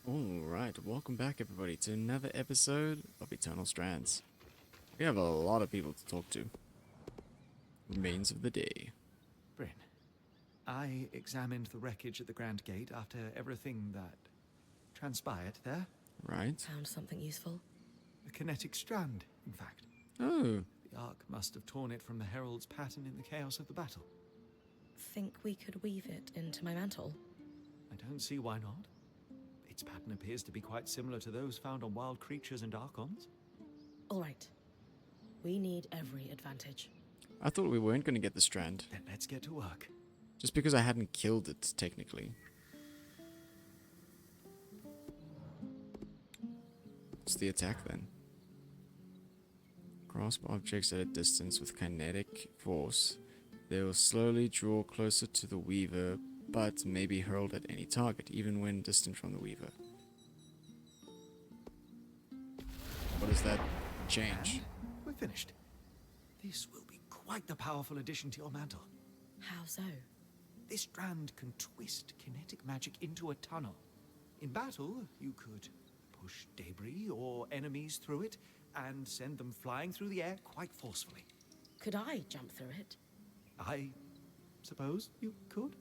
Alright, welcome back everybody to another episode of Eternal Strands. We have a lot of people to talk to. Remains of the day. Brynn, I examined the wreckage at the Grand Gate after everything that transpired there. Right? Found something useful? A kinetic strand, in fact. Oh, The Ark must have torn it from the Herald's pattern in the chaos of the battle. Think we could weave it into my mantle? I don't see why not. Its pattern appears to be quite similar to those found on wild creatures and archons. All right. We need every advantage. I thought we weren't going to get the strand. Then let's get to work. Just because I hadn't killed it, technically. What's the attack then? Grasp objects at a distance with kinetic force. They will slowly draw closer to the Weaver, but may be hurled at any target, even when distant from the Weaver. What does that change? And we're finished. This will be quite the powerful addition to your mantle. How so? This strand can twist kinetic magic into a tunnel. In battle, you could push debris or enemies through it and send them flying through the air quite forcefully. Could I jump through it? I suppose you could?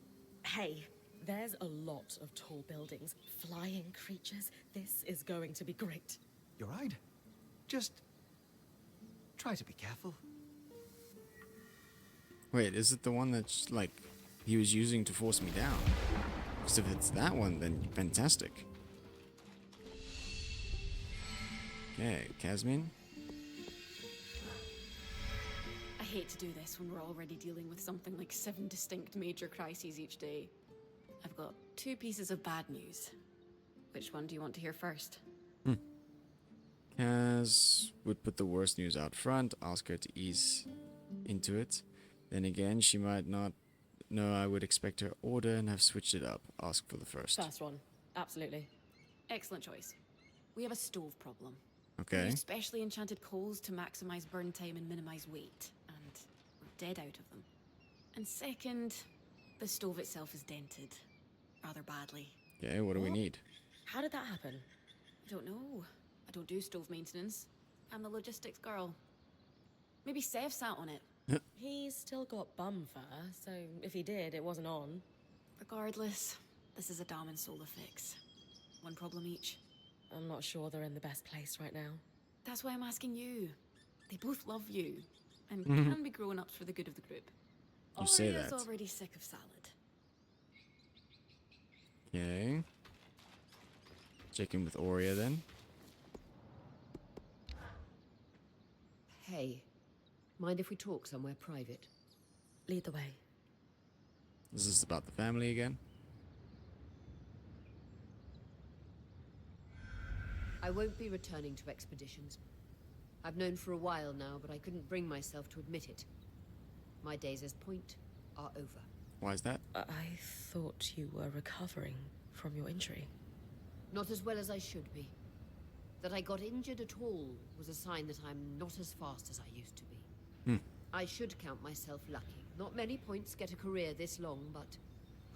Hey, there's a lot of tall buildings, flying creatures. This is going to be great. You're right. Just try to be careful. Wait, is it the one that's, like, he was using to force me down? Because if it's that one, then fantastic. Okay, Casmin. I hate to do this when we're already dealing with something like 7 distinct major crises each day. I've got 2 pieces of bad news. Which one do you want to hear first? Kaz would put the worst news out front, ask her to ease into it. Then again, she might not know I would expect her order and have switched it up. Ask for the first. First one. Absolutely. Excellent choice. We have a stove problem. We Okay. use specially enchanted coals to maximize burn time and minimize weight, and we're dead out of them. And second, the stove itself is dented. Rather badly. Okay, what do we What? need? How did that happen? I don't know. I don't do stove maintenance. I'm the logistics girl. Maybe Sev sat on it. He's still got bum fur, so if he did, it wasn't on. Regardless, this is a Dam and Solar fix. One problem each. I'm not sure they're in the best place right now. That's why I'm asking you. They both love you, and can be grown-ups for the good of the group. You say Arya's that. already sick of salad. Okay. Check in with Aurea then. Hey, mind if we talk somewhere private? Lead the way. Is this about the family again? I won't be returning to expeditions. I've known for a while now, but I couldn't bring myself to admit it. My days as Point are over. Why is that? I thought you were recovering from your injury. Not as well as I should be. That I got injured at all was a sign that I'm not as fast as I used to be. I should count myself lucky. Not many Points get a career this long, but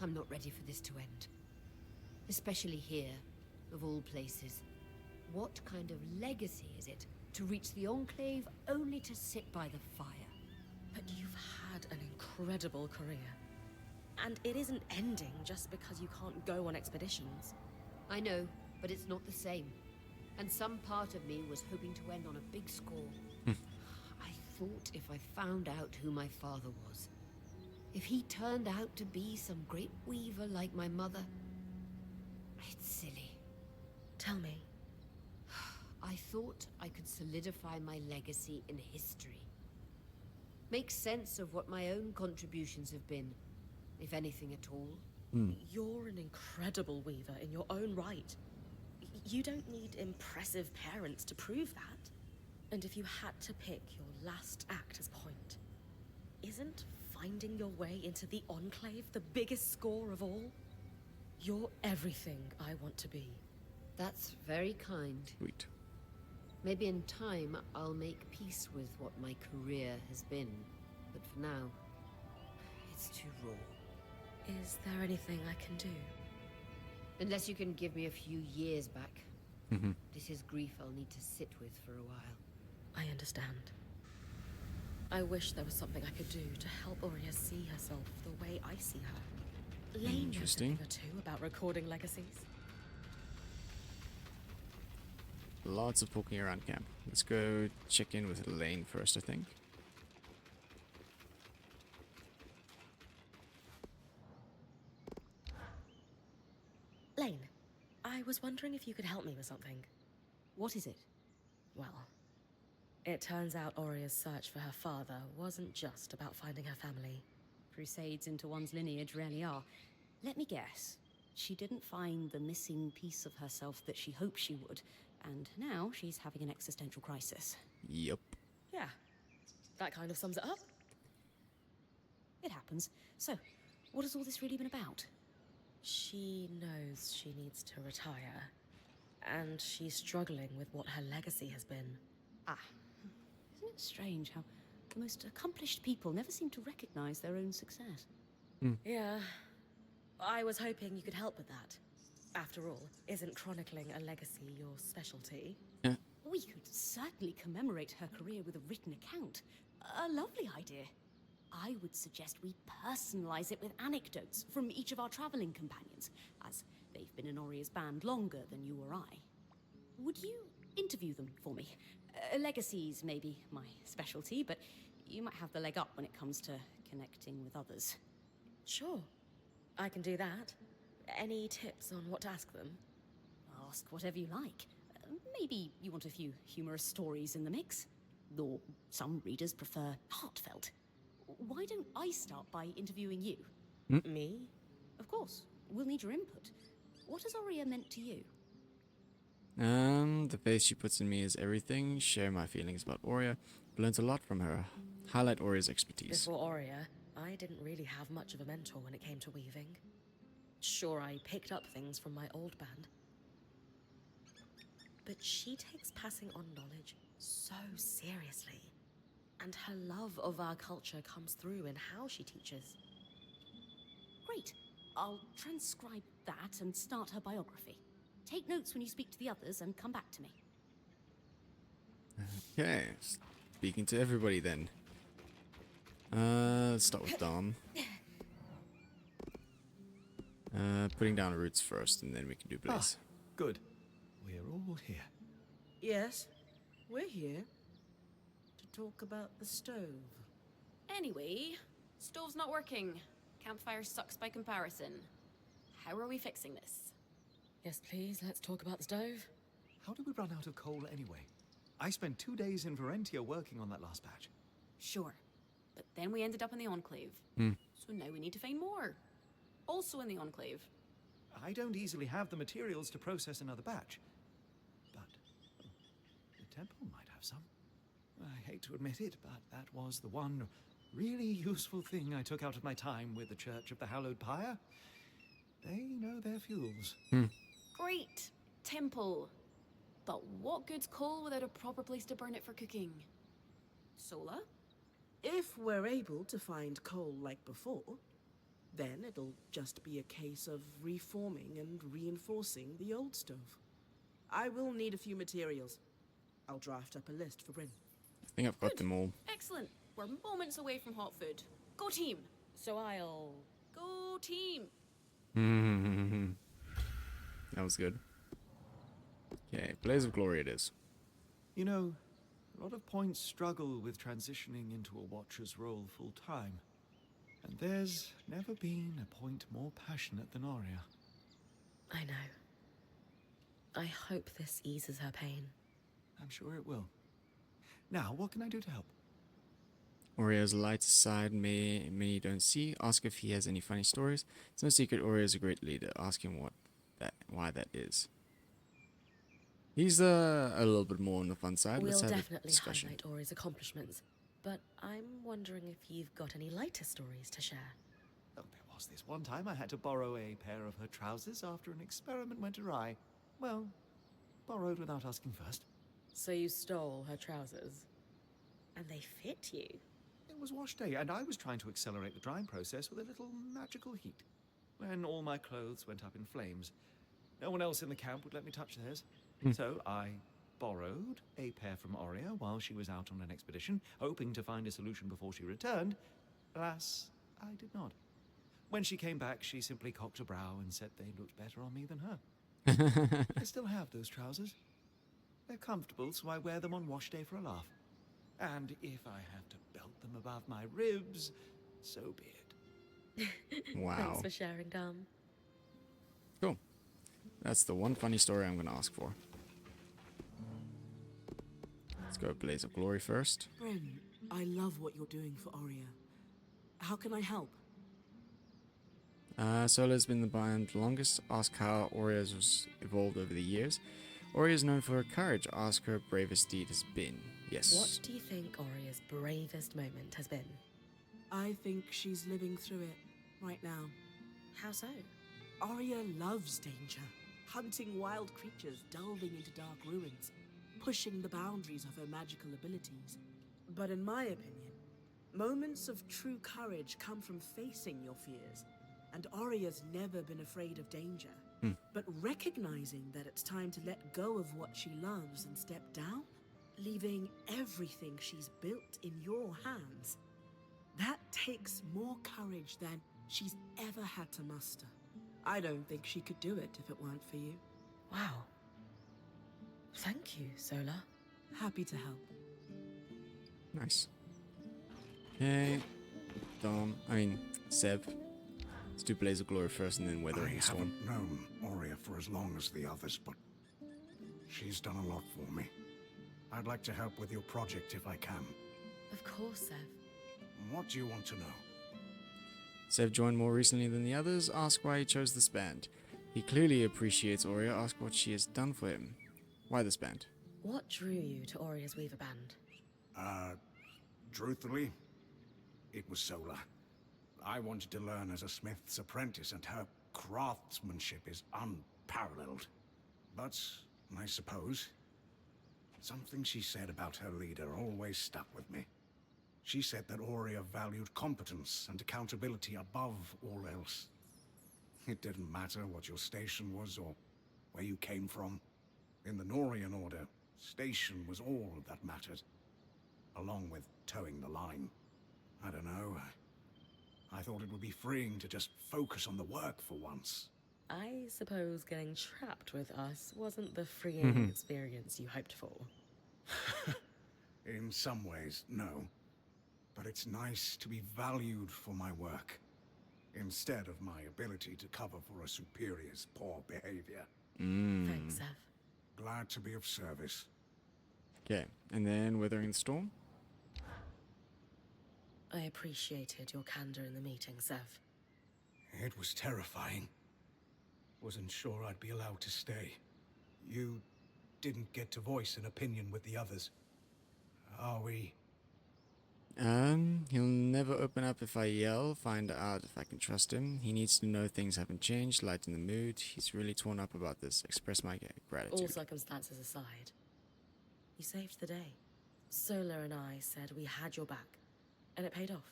I'm not ready for this to end. Especially here, of all places. What kind of legacy is it to reach the Enclave only to sit by the fire? But you've had an incredible career. And it isn't ending just because you can't go on expeditions. I know, but it's not the same. And some part of me was hoping to end on a big score. I thought if I found out who my father was, if he turned out to be some great weaver like my mother, it's silly. Tell me. I thought I could solidify my legacy in history. Make sense of what my own contributions have been, if anything at all. You're an incredible weaver in your own right. You don't need impressive parents to prove that. And if you had to pick your last act as Point, isn't finding your way into the Enclave the biggest score of all? You're everything I want to be. That's very kind. Sweet. Maybe in time I'll make peace with what my career has been. But for now, it's too raw. Is there anything I can do? Unless you can give me a few years back. This is grief I'll need to sit with for a while. I understand. I wish there was something I could do to help Aurea see herself the way I see her. Lane knows a Interesting. thing or two about recording legacies. Lots of poking around camp. Let's go check in with Lane first, I think. Lane, I was wondering if you could help me with something. What is it? Well, it turns out Aurea's search for her father wasn't just about finding her family. Crusades into one's lineage rarely are. Let me guess. She didn't find the missing piece of herself that she hoped she would, and now she's having an existential crisis. Yup. Yeah, that kind of sums it up. It happens. So, what has all this really been about? She knows she needs to retire, and she's struggling with what her legacy has been. Ah, isn't it strange how the most accomplished people never seem to recognize their own success? Yeah, I was hoping you could help with that. After all, isn't chronicling a legacy your specialty? Yeah. We could certainly commemorate her career with a written account. A lovely idea. I would suggest we personalize it with anecdotes from each of our traveling companions, as they've been in Aurea's band longer than you or I. Would you interview them for me? Legacies may be my specialty, but you might have the leg up when it comes to connecting with others. Sure, I can do that. Any tips on what to ask them? Ask whatever you like. Maybe you want a few humorous stories in the mix? Or some readers prefer heartfelt. Why don't I start by interviewing you? Me? Of course, we'll need your input. What has Aurea meant to you? The faith she puts in me is everything. Share my feelings about Aurea. Learned a lot from her. Highlight Aurea's expertise. Before Aurea, I didn't really have much of a mentor when it came to weaving. Sure, I picked up things from my old band. But she takes passing on knowledge so seriously. And her love of our culture comes through in how she teaches. Great. I'll transcribe that and start her biography. Take notes when you speak to the others and come back to me. Okay, speaking to everybody then. Let's start with Dom. Putting down roots first, and then we can do Blaze. Good. We're all here. Yes, we're here to talk about the stove. Anyway, stove's not working. Campfire sucks by comparison. How are we fixing this? Yes, please, let's talk about the stove. How did we run out of coal anyway? I spent 2 days in Varentia working on that last batch. Sure. But then we ended up in the Enclave. So now we need to find more. Also in the Enclave. I don't easily have the materials to process another batch. But the temple might have some. I hate to admit it, but that was the one really useful thing I took out of my time with the Church of the Hallowed Pyre. They know their fuels. Great. Temple. But what good's coal without a proper place to burn it for cooking? Sola? If we're able to find coal like before, then it'll just be a case of reforming and reinforcing the old stove. I will need a few materials. I'll draft up a list for Brynn. I think I've got them all. Excellent. We're moments away from hot food. Go team. So I'll... Go team. That was good. Okay, Blaze of Glory it is. You know, a lot of points struggle with transitioning into a Watcher's role full time. And there's never been a point more passionate than Aurea. I know. I hope this eases her pain. I'm sure it will. Now, what can I do to help? Aurea's light side many don't see. Ask if he has any funny stories. It's no secret Aurea is a great leader. Ask him why that is. He's a little bit more on the fun side. We'll Let's have a definitely discussion. highlight Aurea's accomplishments, but I'm wondering if you've got any lighter stories to share. Oh, there was this one time I had to borrow a pair of her trousers after an experiment went awry. Well, borrowed without asking first. So you stole her trousers? And they fit you? It was wash day, and I was trying to accelerate the drying process with a little magical heat. When all my clothes went up in flames, No one else in the camp would let me touch theirs. So I borrowed a pair from Oria while she was out on an expedition, hoping to find a solution before she returned. Alas, I did not. When she came back, she simply cocked a brow and said they looked better on me than her. I still have those trousers. They're comfortable, so I wear them on wash day for a laugh. And if I have to belt them above my ribs, so be it. Wow. Thanks for sharing, Dom. Cool. That's the one funny story I'm going to ask for. Let's go Blaze of Glory first. Brynn, I love what you're doing for Oria. How can I help? Sola's been the band the longest. Ask how Oria's was evolved over the years. Oria is known for her courage. Ask her bravest deed has been. Yes. What do you think Oria's bravest moment has been? I think she's living through it right now. How so? Oria loves danger. Hunting wild creatures, delving into dark ruins, pushing the boundaries of her magical abilities. But in my opinion, moments of true courage come from facing your fears. And Oria's never been afraid of danger. But recognizing that it's time to let go of what she loves and step down, leaving everything she's built in your hands, that takes more courage than she's ever had to muster. I don't think she could do it if it weren't for you. Wow. Thank you, Sola. Happy to help. Nice. Okay. Seb. Let's do Blaze of Glory first and then Weathering the Storm. I haven't known Oria for as long as the others, but she's done a lot for me. I'd like to help with your project if I can. Of course, Sev. What do you want to know? Sev joined more recently than the others. Ask why he chose this band. He clearly appreciates Oria. Ask what she has done for him. Why this band? What drew you to Oria's Weaver band? Truthfully, it was Sola. I wanted to learn as a smith's apprentice, and her craftsmanship is unparalleled. But, I suppose, something she said about her leader always stuck with me. She said that Oria valued competence and accountability above all else. It didn't matter what your station was or where you came from. In the Norian order, station was all that mattered, along with towing the line. I don't know. I thought it would be freeing to just focus on the work for once. I suppose getting trapped with us wasn't the freeing experience you hoped for. In some ways, no. But it's nice to be valued for my work, instead of my ability to cover for a superior's poor behavior. Thanks, Sev. Glad to be of service. Okay, and then Weathering the Storm. I appreciated your candor in the meeting, Sev. It was terrifying. Wasn't sure I'd be allowed to stay. You didn't get to voice an opinion with the others. Are we? He'll never open up if I yell. Find out if I can trust him. He needs to know things haven't changed. Lighten the mood. He's really torn up about this. Express my gratitude. All circumstances aside, you saved the day. Sola and I said we had your back, and it paid off.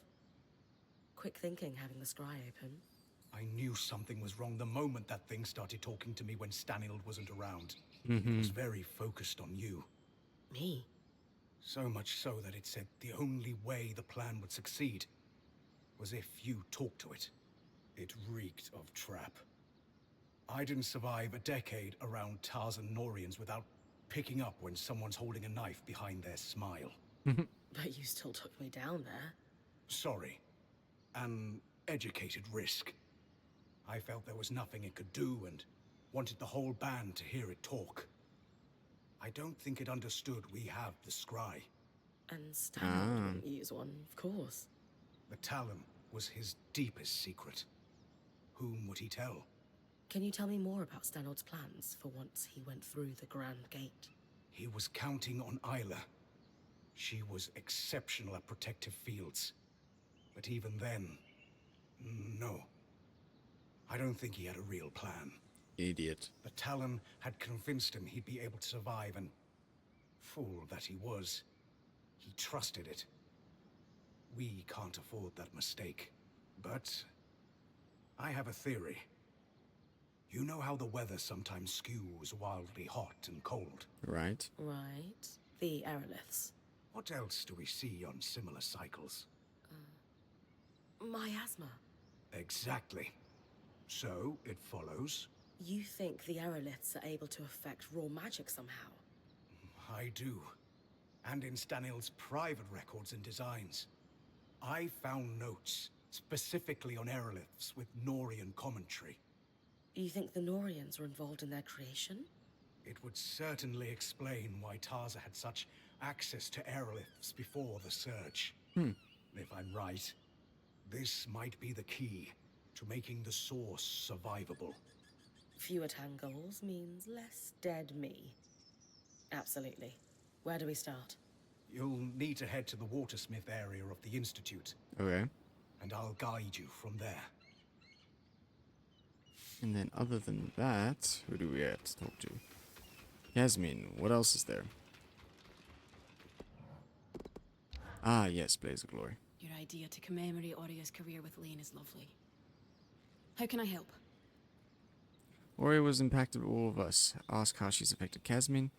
Quick thinking having the scry open. I knew something was wrong the moment that thing started talking to me when Stanild wasn't around. It was very focused on you. Me? So much so that it said the only way the plan would succeed was if you talked to it. It reeked of trap. I didn't survive a decade around Tarzan Norians without picking up when someone's holding a knife behind their smile. But you still took me down there. Sorry. An educated risk. I felt there was nothing it could do and wanted the whole band to hear it talk. I don't think it understood we have the scry. And Stanley didn't use one, of course. The Talon was his deepest secret. Whom would he tell? Can you tell me more about Stanley's plans for once he went through the Grand Gate? He was counting on Isla. She was exceptional at protective fields. But even then, no. I don't think he had a real plan. Idiot. The Talon had convinced him he'd be able to survive, and fool that he was, he trusted it. We can't afford that mistake. But I have a theory. You know how the weather sometimes skews wildly hot and cold? Right. Right. The aeroliths. What else do we see on similar cycles? Miasma. Exactly. So, it follows. You think the aeroliths are able to affect raw magic somehow? I do. And in Stanil's private records and designs. I found notes, specifically on aeroliths with Norian commentary. You think the Norians were involved in their creation? It would certainly explain why Tarza had such access to aeroliths before the Surge. If I'm right, this might be the key to making the source survivable. Fewer tangles means less dead me. Absolutely. Where do we start? You'll need to head to the Watersmith area of the Institute, Okay. and I'll guide you from there. And then other than that, who do we have to talk to? Yasmin, what else is there? Ah, yes, Blaze of Glory. Your idea to commemorate Oria's career with Lane is lovely. How can I help? Aurea was impacted by all of us. Ask how she's affected Casmin.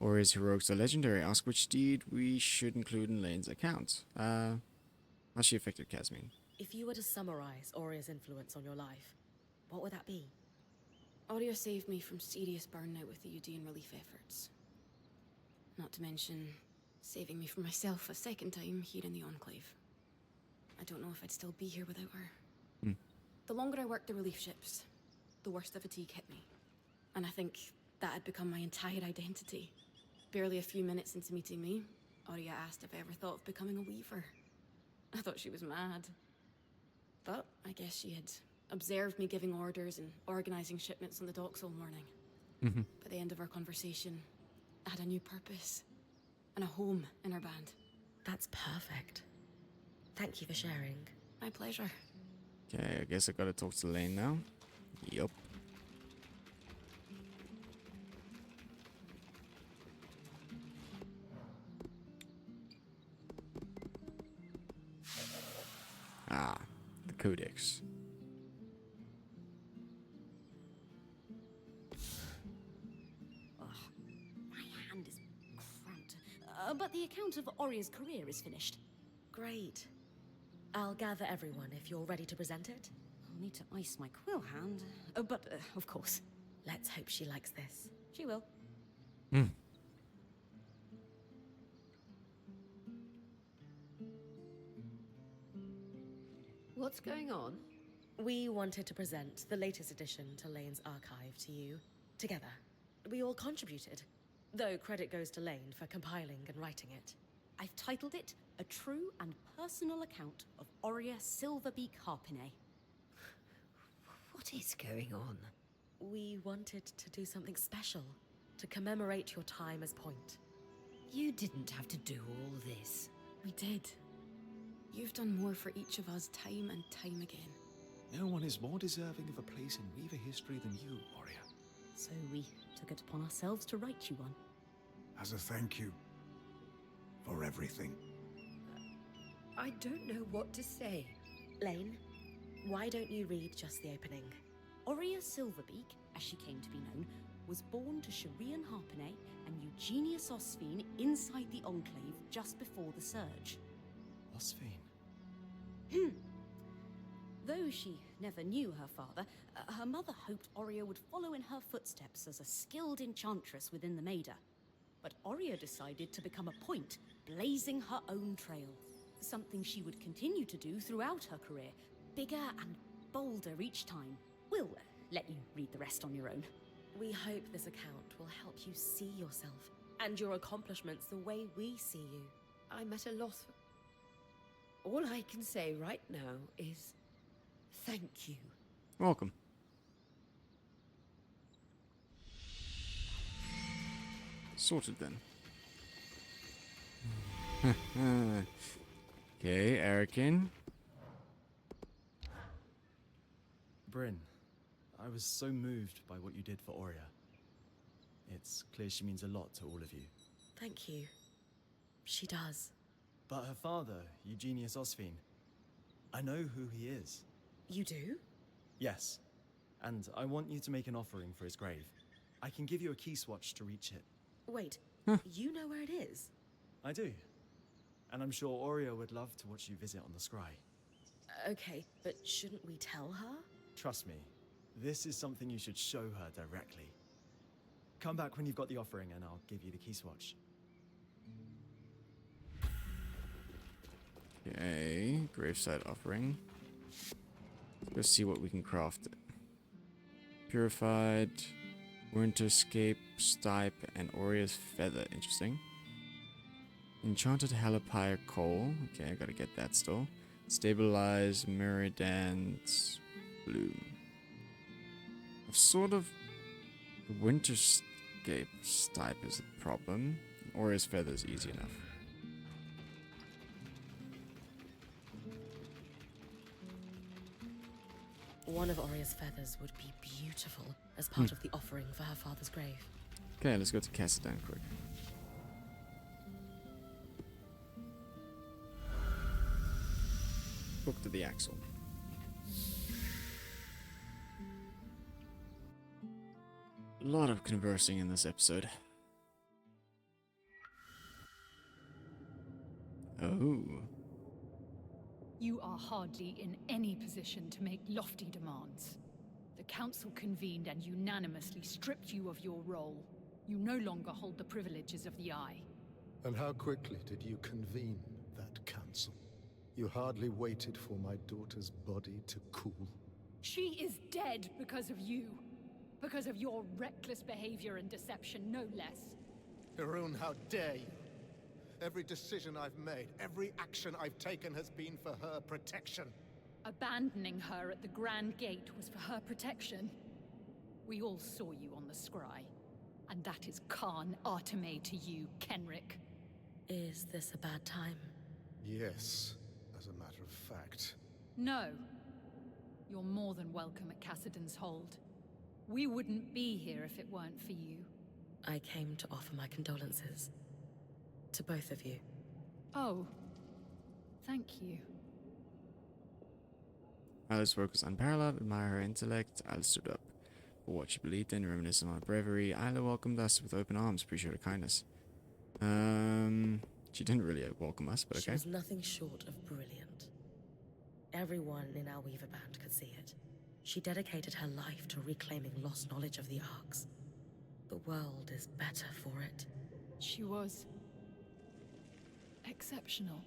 Aurea's heroics are legendary. Ask which deed we should include in Lane's account. How she affected Casmin. If you were to summarize Aurea's influence on your life, what would that be? Aurea saved me from serious burnout with the Udean relief efforts. Not to mention, saving me from myself a second time here in the Enclave. I don't know if I'd still be here without her. The longer I worked the relief ships, the worse the fatigue hit me. And I think that had become my entire identity. Barely a few minutes into meeting me, Aurea asked if I ever thought of becoming a weaver. I thought she was mad. But I guess she had observed me giving orders and organizing shipments on the docks all morning. By the end of our conversation, I had a new purpose and a home in our band. That's perfect. Thank you for sharing. My pleasure. Okay, I guess I gotta talk to Lane now. Yup. Ah, the Codex. My hand is cramped. But the account of Oria's career is finished. Great. I'll gather everyone if you're ready to present it. I'll need to ice my quill hand. But, of course, Let's hope she likes this. she will. What's going on? We wanted to present the latest addition to Lane's archive to you, together. We all contributed, though credit goes to Lane for compiling and writing it. I've titled it A True and Personal Account of Aurea Silverbeak Harpinay. What is going on? We wanted to do something special to commemorate your time as Point. You didn't have to do all this. We did. You've done more for each of us time and time again. No one is more deserving of a place in Weaver history than you, Aurea. So we took it upon ourselves to write you one. As a thank you for everything. I don't know what to say. Lane, why don't you read just the opening? Aurea Silverbeak, as she came to be known, was born to Sharian Harpinay and Eugenius Osphine inside the Enclave just before the Surge. Osphine. Though she never knew her father, her mother hoped Aurea would follow in her footsteps as a skilled enchantress within the Maida. But Aurea decided to become a Point, blazing her own trail. Something she would continue to do throughout her career, bigger and bolder each time. We'll let you read the rest on your own. We hope this account will help you see yourself and your accomplishments the way we see you. I'm at a loss. All I can say right now is thank you. Welcome. Sorted then. Okay, Arakin. Brynn, I was so moved by what you did for Aurea. It's clear she means a lot to all of you. Thank you. She does. But her father, Eugenius Osphine, I know who he is. You do? Yes, And I want you to make an offering for his grave. I can give you a key swatch to reach it. Wait, you know where it is? I do. And I'm sure Aurea would love to watch you visit on the scry. Okay, but shouldn't we tell her? Trust me, this is something you should show her directly. Come back when you've got the offering and I'll give you the key swatch. Okay, graveside offering. Let's see what we can craft. Purified, Winterscape, Stipe, and Aurea's Feather. Interesting. Enchanted Halipire Coal. Okay, I gotta get that still. Stabilize, Meridan's Bloom. I've sort of... The Winterscape Stipe is the problem. Aurea's Feather is easy enough. One of Aurea's feathers would be beautiful as part of the offering for her father's grave. Okay, let's go to Cassadan quick. Book to the Axle. A lot of conversing in this episode. Oh. You are hardly in any position to make lofty demands. The council convened and unanimously stripped you of your role. You no longer hold the privileges of the Eye. And how quickly did you convene that council? You hardly waited for my daughter's body to cool. She is dead because of you. Because of your reckless behavior and deception, no less. Harun, how dare you? Every decision I've made, every action I've taken has been for her protection. Abandoning her at the Grand Gate was for her protection. We all saw you on the scry. And that is Khan Artemay to you, Kenrick. Is this a bad time? Yes, as a matter of fact. No. You're more than welcome at Cassadan's Hold. We wouldn't be here if it weren't for you. I came to offer my condolences. To both of you. Oh. Thank you. Alice's work was unparalleled. Admire her intellect. Alice stood up for what she believed in, reminiscent of her bravery. Isla welcomed us with open arms. Appreciate her kindness. She didn't really welcome us, but okay. She was nothing short of brilliant. Everyone in our Weaver band could see it. She dedicated her life to reclaiming lost knowledge of the Arcs. The world is better for it. She was exceptional.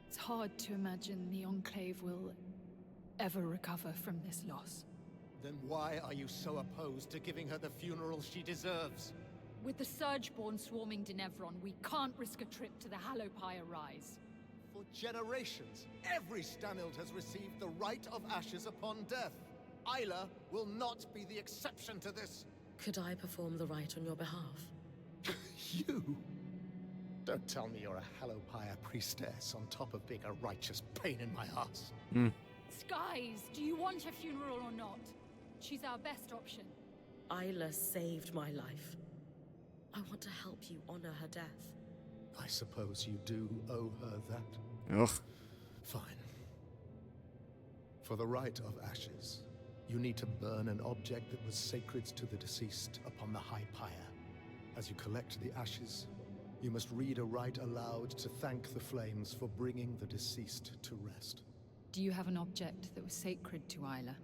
It's hard to imagine the Enclave will ever recover from this loss. Then why are you so opposed to giving her the funeral she deserves? With the Surgeborn swarming Denevron, we can't risk a trip to the Hallowpire Rise. For generations, every Stanild has received the rite of ashes upon death. Isla will not be the exception to this. Could I perform the rite on your behalf? You? Don't tell me you're a Hallowpire priestess on top of being a righteous pain in my ass. Skies, do you want a funeral or not? She's our best option. Isla saved my life. I want to help you honor her death. I suppose you do owe her that. Ugh. Fine. For the rite of ashes, you need to burn an object that was sacred to the deceased upon the High Pyre. As you collect the ashes, you must read a rite aloud to thank the flames for bringing the deceased to rest. Do you have an object that was sacred to Isla?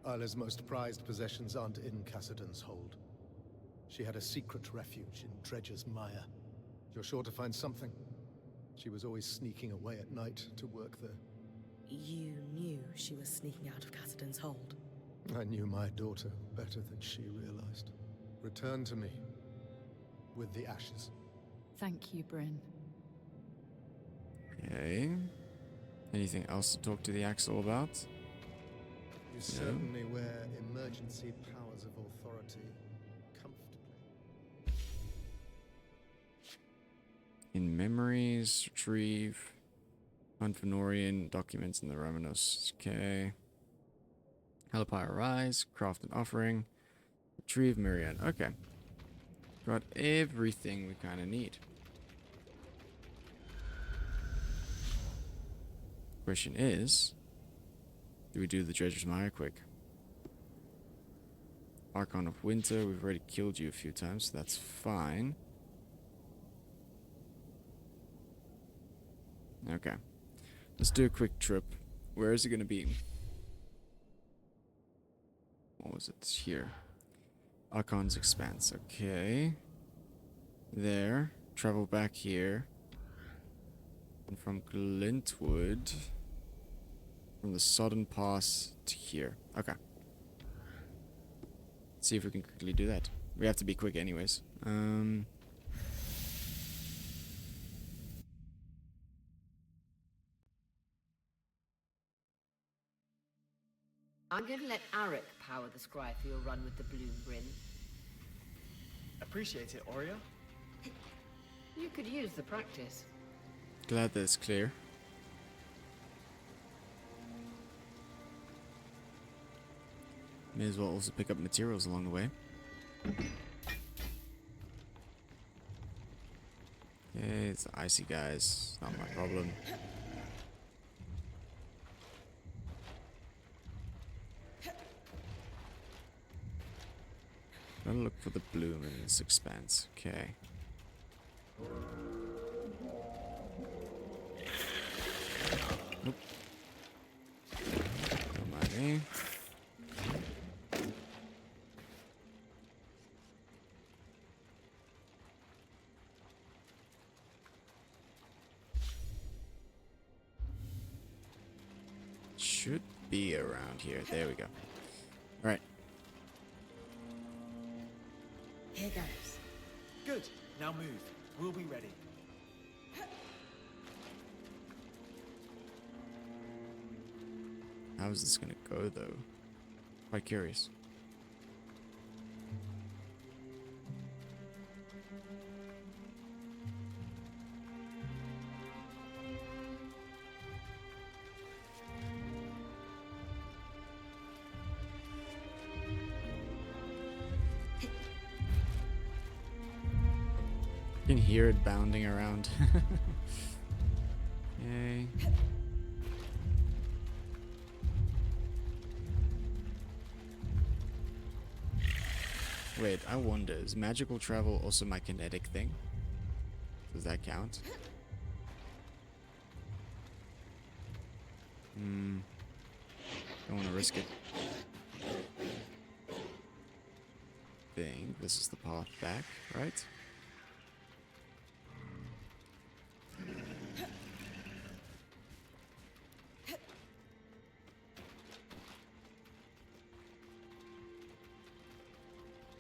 Isla's most prized possessions aren't in Cassadan's Hold. She had a secret refuge in Dredger's Mire. You're sure to find something. She was always sneaking away at night to work there. You knew she was sneaking out of Cassadan's Hold. I knew my daughter better than she realized. Return to me with the ashes. Thank you, Brynn. Okay. Anything else to talk to the Axel about? You certainly wear emergency powers of authority comfortably. In memories, retrieve. Hunt for Norian documents in the Romanos. Okay. Hellpire Rise, craft an offering. Retrieve Miriam. Okay. Got everything we kind of need. Question is, do we do the Dredger's Mire quick? Archon of Winter, we've already killed you a few times, so that's fine. Okay. Let's do a quick trip. Where is it gonna be? What was it? Here. Archon's Expanse. Okay. There. Travel back here. And from Glintwood. From the Sodden Pass to here. Okay. Let's see if we can quickly do that. We have to be quick anyways. I'm going to let Arik power the scry for your run with the bloom, Brynn. Appreciate it, Aurea. You could use the practice. Glad that's clear. May as well also pick up materials along the way. Okay, it's icy, guys. Not my problem. Gotta look for the bloom in this expanse. Okay. Nope. Don't mind me. Should be around here. There we go. Alright. Here goes. Good. Now move. We'll be ready. How is this gonna go though? Quite curious. You can hear it bounding around. Yay. Wait, I wonder, is magical travel also my kinetic thing? Does that count? Don't want to risk it. Think this is the path back, right?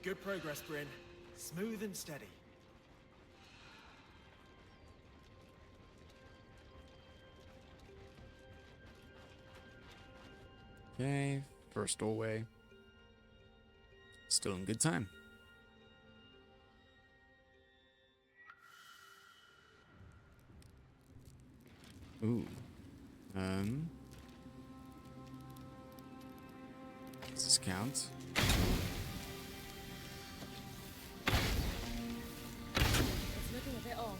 Good progress, Brynn. Smooth and steady. Okay, first doorway. Still in good time. Ooh. Does this count? It's looking a bit off.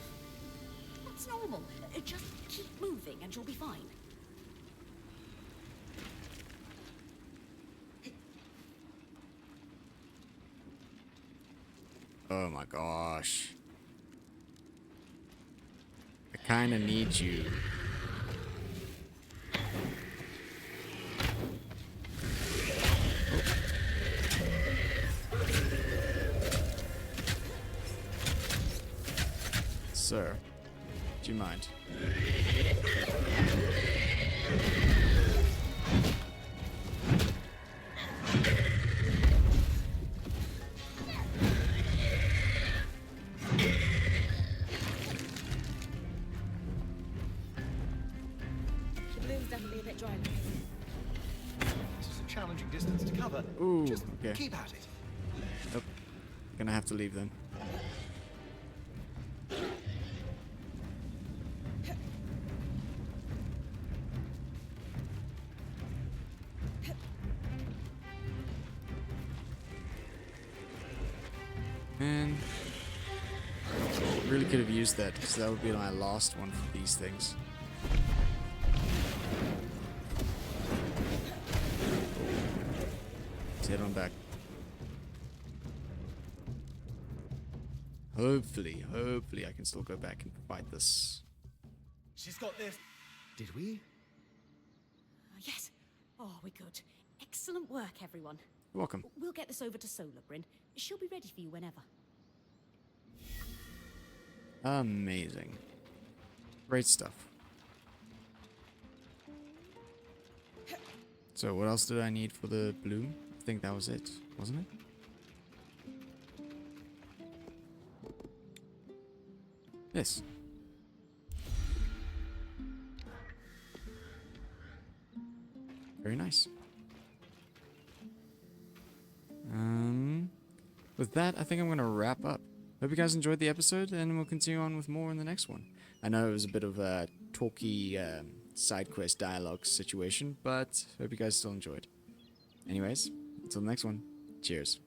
That's normal. Just keep moving and you'll be fine. Oh my gosh. I kinda need you. Sir, do you mind? The bloom's definitely a bit dry. This is a challenging distance to cover. Ooh, Just okay. keep at it. Nope. Gonna have to leave then. Man, really could have used that because that would be my last one for these things. Let's head on back. hopefully I can still go back and fight this. She's got this. Did we? Yes. Oh, we're good. Excellent work, everyone. You're welcome. We'll get this over to Solar, Brynn. She'll be ready for you whenever. Amazing. Great stuff. So what else did I need for the bloom? I think that was it, wasn't it? Yes. Very nice. With that, I think I'm going to wrap up. Hope you guys enjoyed the episode, and we'll continue on with more in the next one. I know it was a bit of a talky side quest dialogue situation, but hope you guys still enjoyed. Anyways, until the next one, cheers.